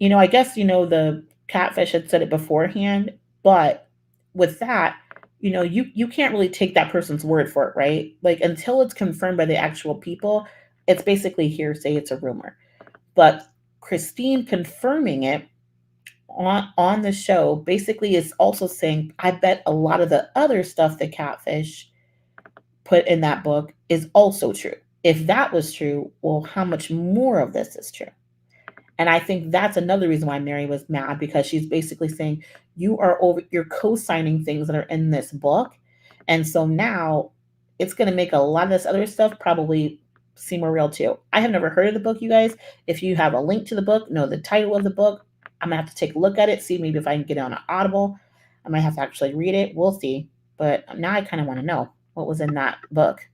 I guess, the catfish had said it beforehand, but with that, you can't really take that person's word for it, right? Like until it's confirmed by the actual people, it's basically hearsay, it's a rumor. But Christine confirming it on the show basically is also saying, I bet a lot of the other stuff the catfish put in that book is also true. If that was true, well, how much more of this is true? And I think that's another reason why Mary was mad, because she's basically saying you're co-signing things that are in this book. And so now it's going to make a lot of this other stuff probably seem more real too. I have never heard of the book, you guys. If you have a link to the book, know the title of the book, I'm going to have to take a look at it, see maybe if I can get it on an Audible. I might have to actually read it. We'll see. But now I kind of want to know what was in that book.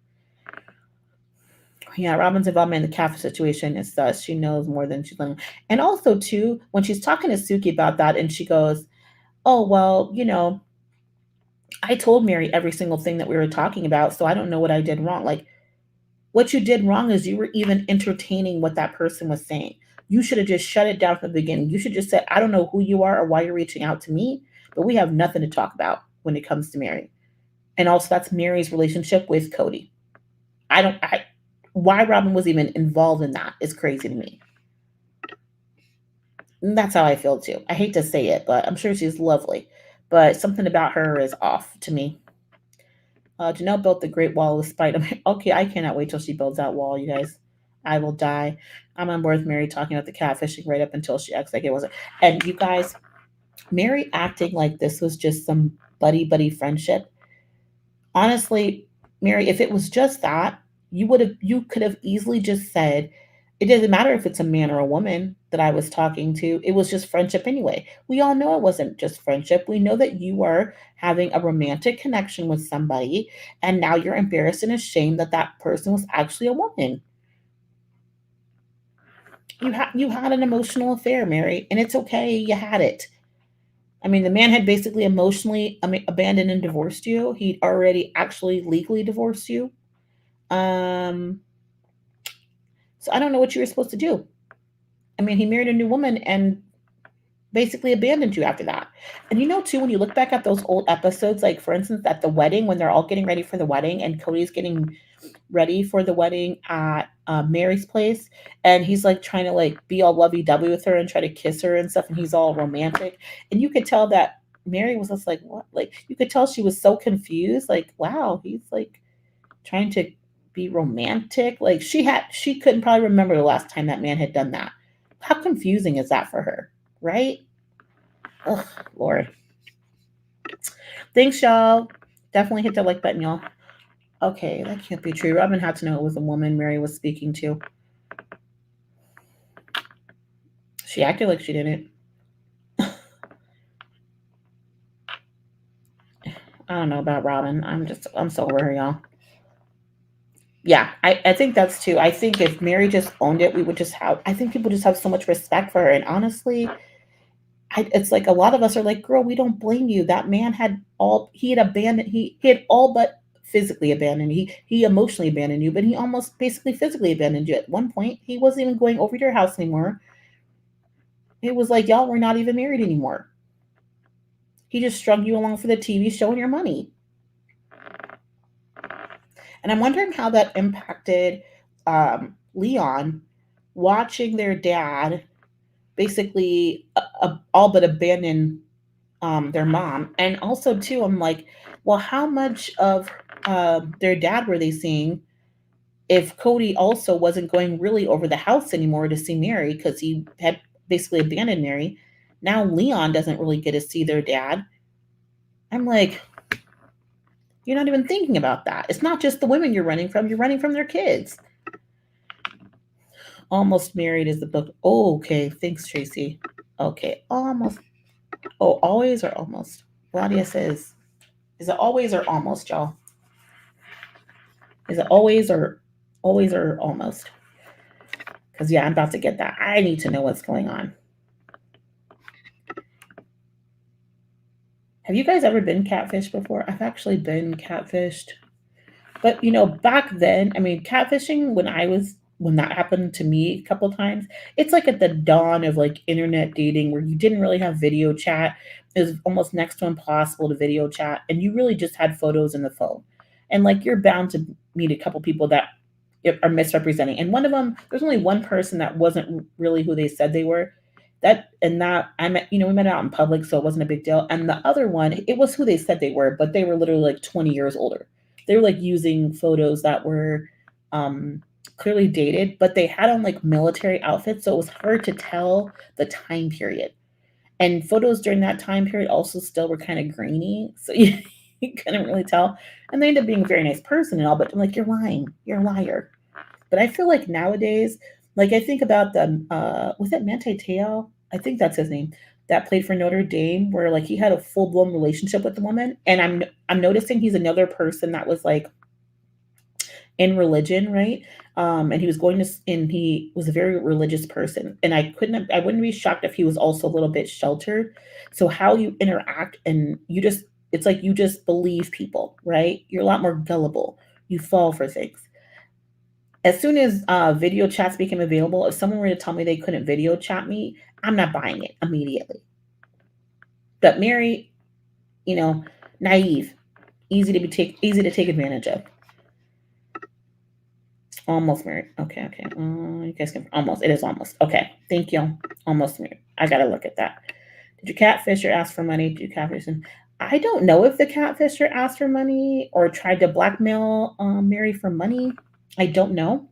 Yeah, Robyn's involvement in the Catholic situation is thus she knows more than she's letting. And also, too, when she's talking to Suki about that, and she goes, "Oh well, I told Mary every single thing that we were talking about, so I don't know what I did wrong." Like, what you did wrong is you were even entertaining what that person was saying. You should have just shut it down from the beginning. You should just say, "I don't know who you are or why you're reaching out to me, but we have nothing to talk about when it comes to Mary." And also, that's Mary's relationship with Cody. I don't. I Why Robyn was even involved in that is crazy to me. And that's how I feel too. I hate to say it, but I'm sure she's lovely. But something about her is off to me. Janelle built the Great Wall of Spite. Okay, I cannot wait till she builds that wall, you guys. I will die. I'm on board with Mary talking about the catfishing right up until she acts like it wasn't. And you guys, Mary acting like this was just some buddy friendship. Honestly, Mary, if it was just that, you could have easily just said, it doesn't matter if it's a man or a woman that I was talking to. It was just friendship anyway. We all know it wasn't just friendship. We know that you were having a romantic connection with somebody, and now you're embarrassed and ashamed that that person was actually a woman. You had an emotional affair, Mary, and it's okay. You had it. I mean, the man had basically emotionally abandoned and divorced you. He'd already actually legally divorced you. Um, so I don't know what you were supposed to do. I mean, he married a new woman and basically abandoned you after that. And too, when you look back at those old episodes, like for instance, at the wedding, when they're all getting ready for the wedding and Cody's getting ready for the wedding at Mary's place, and he's like trying to like be all lovey-dovey with her and try to kiss her and stuff, and he's all romantic. And you could tell that Mary was just like, what? Like you could tell she was so confused, like, wow, he's like trying to be romantic. Like she couldn't probably remember the last time that man had done that. How confusing is that for her, right? Oh, Lord. Thanks, y'all. Definitely hit the like button, y'all. Okay, that can't be true. Robyn had to know it was a woman Mary was speaking to. She acted like she didn't. I don't know about Robyn. I'm so over her, y'all. Yeah, I think that's too. I think if Mary just owned it, we would just have, I think people just have so much respect for her. And honestly, it's like a lot of us are like, girl, we don't blame you. That man he had abandoned, he had all but physically abandoned. He emotionally abandoned you, but he almost basically physically abandoned you at one point. He wasn't even going over to your house anymore. It was like, y'all were not even married anymore. He just strung you along for the TV show and your money. And I'm wondering how that impacted Leon watching their dad basically all but abandon their mom. And also, too, I'm like, well, how much of their dad were they seeing if Cody also wasn't going really over the house anymore to see Mary because he had basically abandoned Mary? Now Leon doesn't really get to see their dad. I'm like, you're not even thinking about that. It's not just the women you're running from their kids. Almost Married is the book. Oh, okay. Thanks, Tracy. Okay. Almost. Oh, always or almost? Claudia says, is it always or almost, y'all? Is it always or almost? Because, yeah, I'm about to get that. I need to know what's going on. Have you guys ever been catfished before? I've actually been catfished. But, back then, I mean, catfishing when that happened to me a couple times, it's like at the dawn of like internet dating where you didn't really have video chat. It was almost next to impossible to video chat, and you really just had photos in the phone. And like you're bound to meet a couple people that are misrepresenting. And one of them, there's only one person that wasn't really who they said they were. That I met, we met out in public, so it wasn't a big deal. And the other one, it was who they said they were, but they were literally like 20 years older. They were like using photos that were clearly dated, but they had on like military outfits, so it was hard to tell the time period. And photos during that time period also still were kind of grainy, so you couldn't really tell. And they ended up being a very nice person and all, but I'm like, you're lying, you're a liar. But I feel like nowadays, like I think about the was it Manti Te'o? I think that's his name. That played for Notre Dame, where like he had a full blown relationship with the woman, and I'm noticing he's another person that was like in religion, right? And he was and he was a very religious person, and I wouldn't be shocked if he was also a little bit sheltered. So how you interact, and it's like you just believe people, right? You're a lot more gullible. You fall for things. As soon as video chats became available, if someone were to tell me they couldn't video chat me, I'm not buying it immediately. But Mary, naive, easy to take advantage of. Almost married. Okay. You guys can almost. It is almost. Okay. Thank you. Almost married. I gotta look at that. Did you catfish or ask for money? Did you catfish? I don't know if the catfisher asked for money or tried to blackmail Mary for money. I don't know.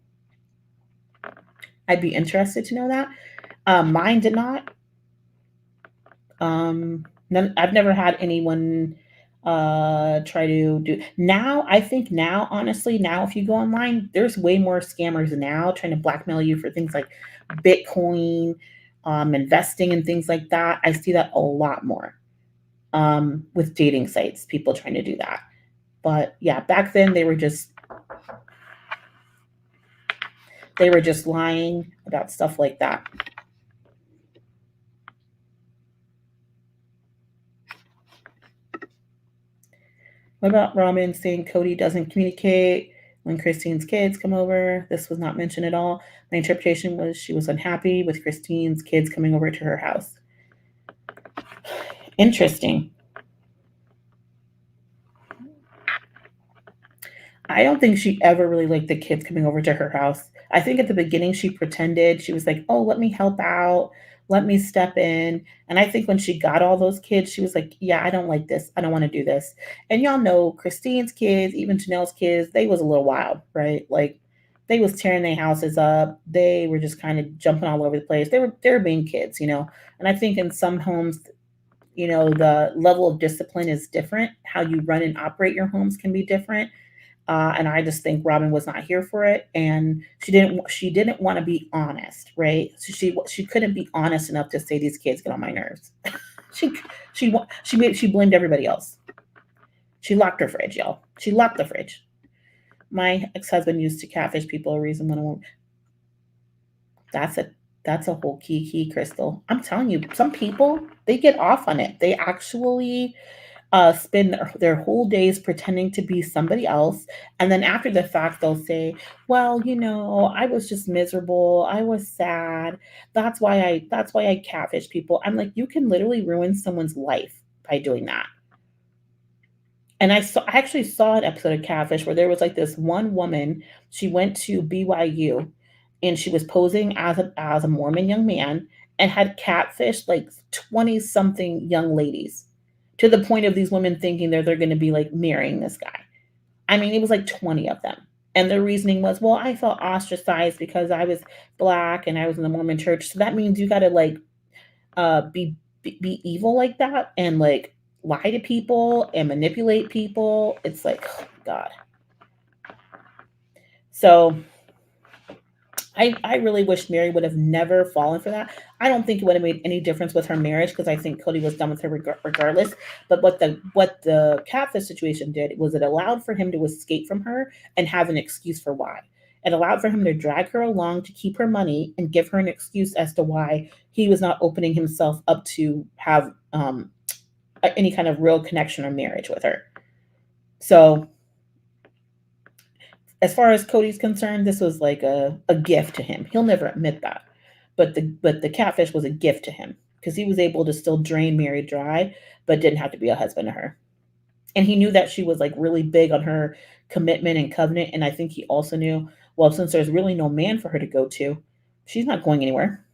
I'd be interested to know that. Mine did not. I've never had anyone try to do. Now I think honestly, if you go online, there's way more scammers now trying to blackmail you for things like Bitcoin, investing and things like that. I see that a lot more with dating sites, people trying to do that. But yeah, back then they were just lying about stuff like that. What about Robyn saying Cody doesn't communicate when Christine's kids come over? This was not mentioned at all. My interpretation was she was unhappy with Christine's kids coming over to her house. Interesting. I don't think she ever really liked the kids coming over to her house. I think at the beginning she pretended. She was like, oh, let me help out. Let me step in. And I think when she got all those kids, she was like, yeah, I don't like this. I don't want to do this. And y'all know Christine's kids, even Janelle's kids, they was a little wild, right? Like they was tearing their houses up. They were just kind of jumping all over the place. They were being kids, And I think in some homes, the level of discipline is different. How you run and operate your homes can be different. And I just think Robyn was not here for it, and she didn't want to be honest, right? So she couldn't be honest enough to say these kids get on my nerves. she blamed everybody else. She locked her fridge, y'all. She locked the fridge. My ex-husband used to catfish people. A reason when a woman. That's a that's a whole key, Crystal. I'm telling you, some people they get off on it. They actually spend their whole days pretending to be somebody else, and then after the fact, they'll say, "Well, I was just miserable. I was sad. That's why I catfish people." I'm like, you can literally ruin someone's life by doing that. And I actually saw an episode of Catfish where there was like this one woman. She went to BYU, and she was posing as a Mormon young man and had catfished like 20 something young ladies to the point of these women thinking they're going to be like marrying this guy. I mean, it was like 20 of them. And their reasoning was, well, I felt ostracized because I was black and I was in the Mormon church. So that means you got to like be evil like that and like lie to people and manipulate people. It's like, oh, God. So I really wish Mary would have never fallen for that. I don't think it would have made any difference with her marriage because I think Cody was done with her regardless. But what the catfish situation did was it allowed for him to escape from her and have an excuse for why. It allowed for him to drag her along to keep her money and give her an excuse as to why he was not opening himself up to have any kind of real connection or marriage with her. So as far as Cody's concerned, this was like a gift to him. He'll never admit that. But the catfish was a gift to him because he was able to still drain Mary dry, but didn't have to be a husband to her. And he knew that she was like really big on her commitment and covenant. And I think he also knew, well, since there's really no man for her to go to, she's not going anywhere.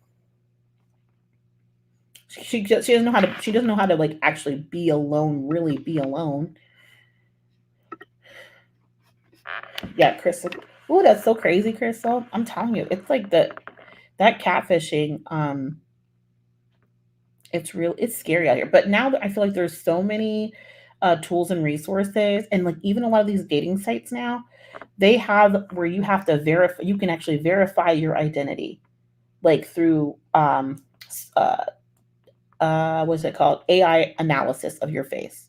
She doesn't know how to like actually be alone, really be alone. Yeah, Crystal. Oh, that's so crazy, Crystal. I'm telling you, it's like that catfishing. It's scary out here. But now that I feel like there's so many tools and resources, and like even a lot of these dating sites now, they have where you have to verify. You can actually verify your identity, like through what's it called? AI analysis of your face.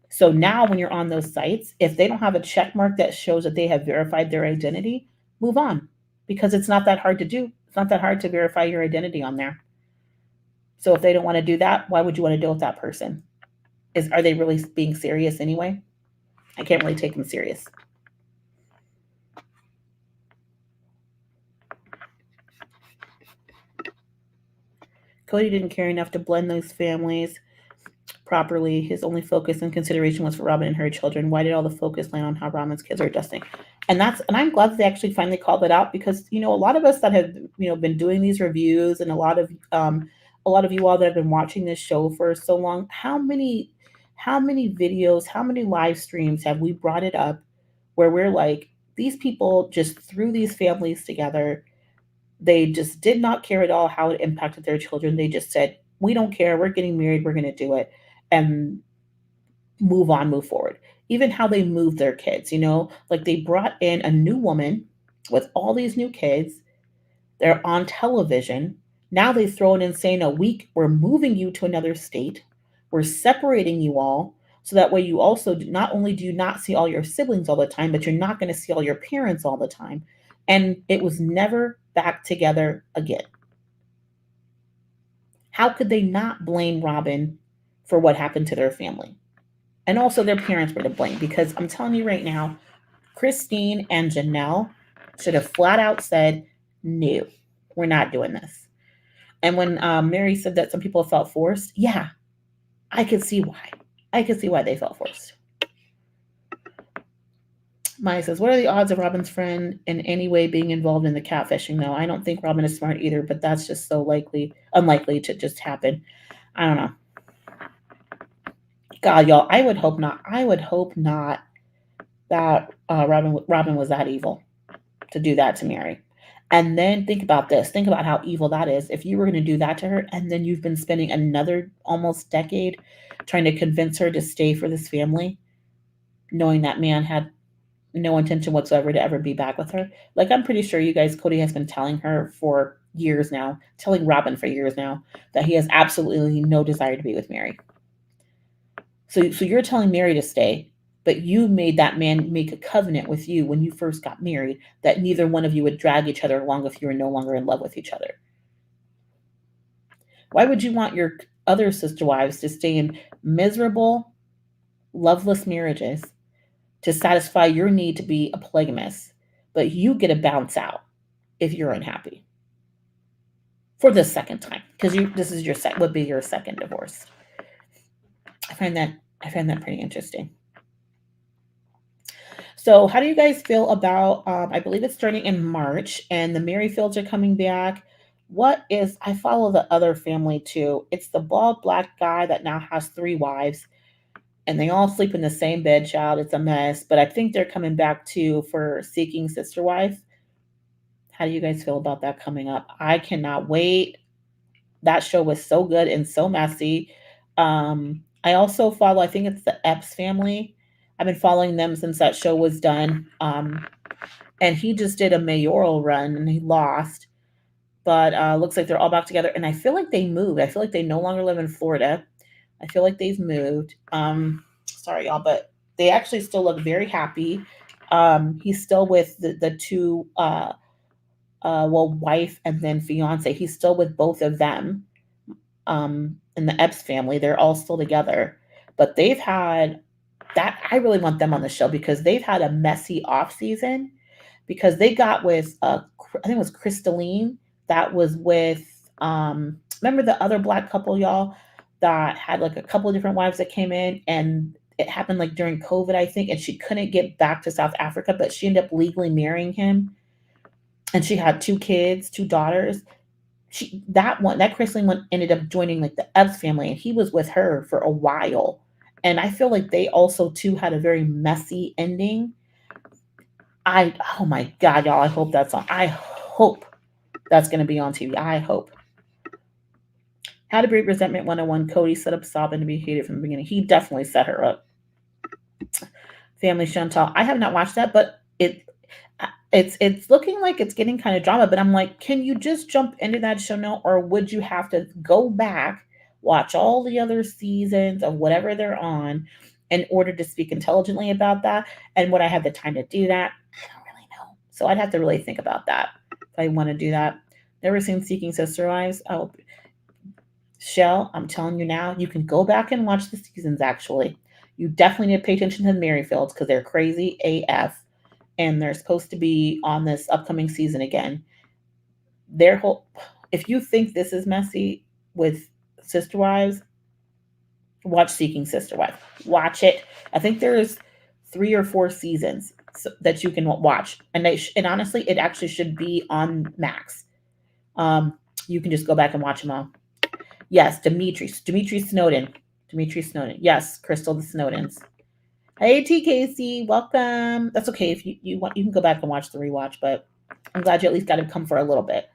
So now when you're on those sites, if they don't have a check mark that shows that they have verified their identity, move on because it's not that hard to do. It's not that hard to verify your identity on there. So if they don't want to do that, why would you want to deal with that person? Are they really being serious anyway? I can't really take them serious. Cody didn't care enough to blend those families properly. His only focus and consideration was for Robyn and her children. Why did all the focus land on how Robyn's kids are adjusting? And I'm glad that they actually finally called it out because a lot of us that have been doing these reviews and a lot of you all that have been watching this show for so long, how many videos, how many live streams have we brought it up where we're like, these people just threw these families together. They just did not care at all how it impacted their children. They just said, we don't care. We're getting married. We're going to do it. And move on, move forward. Even how they moved their kids, like they brought in a new woman with all these new kids. They're on television. Now they throw it in saying we're moving you to another state. We're separating you all. So that way you also not only do you not see all your siblings all the time, but you're not going to see all your parents all the time. And it was never back together again. How could they not blame Robyn for what happened to their family? And also their parents were to blame because I'm telling you right now, Christine and Janelle should have flat out said, no, we're not doing this. And when Mary said that some people felt forced, yeah, I could see why. I could see why they felt forced. Maya says, what are the odds of Robyn's friend in any way being involved in the catfishing? No, I don't think Robyn is smart either, but that's just so unlikely to just happen. I don't know. God, y'all, I would hope not. I would hope not that Robyn was that evil to do that to Mary. And then think about this. Think about how evil that is. If you were going to do that to her, and then you've been spending another almost decade trying to convince her to stay for this family, knowing that man had no intention whatsoever to ever be back with her. Like, I'm pretty sure you guys, Cody has been telling her for years now, telling Robyn for years now, that he has absolutely no desire to be with Mary. So you're telling Mary to stay, but you made that man make a covenant with you when you first got married that neither one of you would drag each other along if you were no longer in love with each other. Why would you want your other sister wives to stay in miserable, loveless marriages to satisfy your need to be a polygamist, but you get to bounce out if you're unhappy for the second time because you this is your would be your second divorce. I find that I find that pretty interesting. So, how do you guys feel about? I believe it's starting in March, and the Merrifields are coming back. What is? I follow the other family too. It's the bald black guy that now has three wives, and they all sleep in the same bed. Child, it's a mess. But I think they're coming back too for Seeking Sister Wife. How do you guys feel about that coming up? I cannot wait. That show was so good and so messy. I also follow, I think it's the Epps family. I've been following them since that show was done. And he just did a mayoral run and he lost. But looks like they're all back together. And I feel like they moved. I feel like they no longer live in Florida. I feel like they've moved. Sorry, y'all, but they actually still look very happy. He's still with the two well, wife and then fiance. He's still with both of them. In the Epps family, they're all still together. But they've had that. I really want them on the show because they've had a messy off season because they got with I think it was Crystalline that was with remember the other black couple, y'all, that had like a couple of different wives that came in and it happened like during COVID, I think, and she couldn't get back to South Africa, but she ended up legally marrying him and she had two kids, two daughters. That Chrisley one ended up joining like the Epps family, and he was with her for a while. And I feel like they also too had a very messy ending. Oh my god, y'all! I hope that's on. I hope that's going to be on TV. I hope. How to Break Resentment 101. Cody set up Robyn to be hated from the beginning. He definitely set her up. Family Chantal. I have not watched that, but it's looking like it's getting kind of drama, but I'm like, can you just jump into that show now, or would you have to go back, watch all the other seasons of whatever they're on in order to speak intelligently about that? And would I have the time to do that? I don't really know. So I'd have to really think about that if I want to do that. Never seen Seeking Sister Wives. Oh, Shell, I'm telling you now, you can go back and watch the seasons actually. You definitely need to pay attention to the Merrifields because they're crazy AF. And they're supposed to be on this upcoming season again. Their whole, if you think this is messy with Sister Wives, watch Seeking Sister Wife. Watch it. I think there's 3 or 4 seasons that you can watch, and and honestly, it actually should be on Max. You can just go back and watch them all. Yes, Dimitri Snowden. Yes, Crystal the Snowdens. Hey T Casey, welcome. That's okay if you want, you can go back and watch the rewatch, but I'm glad you at least got to come for a little bit.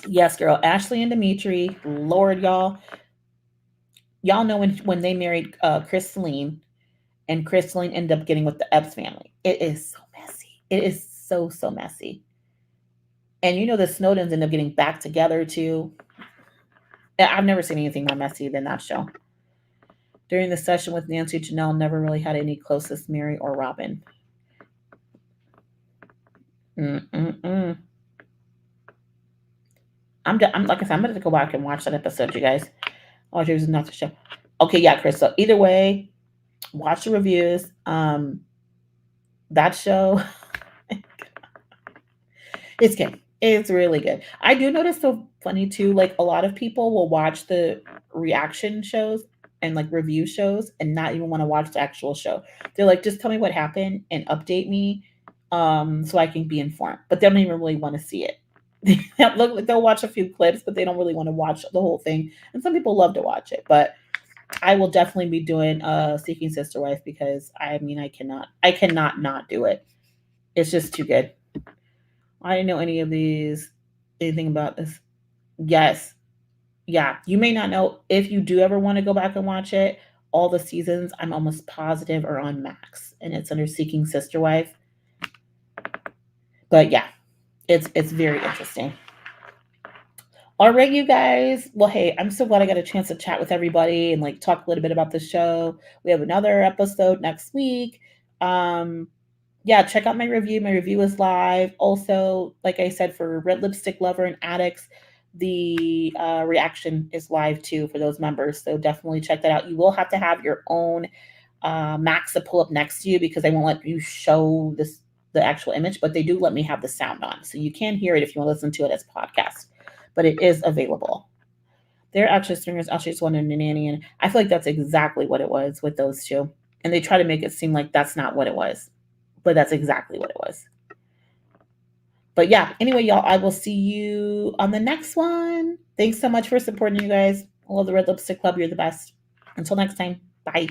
Yes, girl, Ashley and Dimitri. Lord, y'all know when they married Crystalline, and Crystalline ended up getting with the Epps family. It is so messy. It is so messy. And you know the Snowdens end up getting back together too. I've never seen anything more messy than that show. During the session with Nancy, Janelle never really had any closest Mary or Robyn. I'm like I said, I'm gonna go back and watch that episode, you guys. Oh, there's not the show. Okay, yeah, Chris. So either way, watch the reviews. That show, it's good. It's really good. I do notice so funny too. Like a lot of people will watch the reaction shows and like review shows and not even want to watch the actual show. They're like, just tell me what happened and update me, so I can be informed. But they don't even really want to see it. They'll watch a few clips, but they don't really want to watch the whole thing. And some people love to watch it, but I will definitely be doing Seeking Sister Wife because I mean I cannot not do it. It's just too good. I didn't know anything about this. Yes. Yeah. You may not know if you do ever want to go back and watch it. All the seasons, I'm almost positive, are on Max, and it's under Seeking Sister Wife. But yeah, it's very interesting. All right, you guys. Well, hey, I'm so glad I got a chance to chat with everybody and like talk a little bit about the show. We have another episode next week. Um, yeah, check out my review. My review is live. Also, like I said, for Red Lipstick Lover and Addicts, the reaction is live too for those members. So definitely check that out. You will have to have your own Macs to pull up next to you because they won't let you show the actual image, but they do let me have the sound on. So you can hear it if you want to listen to it as podcast, but it is available. They're actually stringers, actually just wanted a nanny, and I feel like that's exactly what it was with those two. And they try to make it seem like that's not what it was, but that's exactly what it was. But yeah, anyway, y'all, I will see you on the next one. Thanks so much for supporting you guys. I love the Red Lipstick Club. You're the best. Until next time, bye.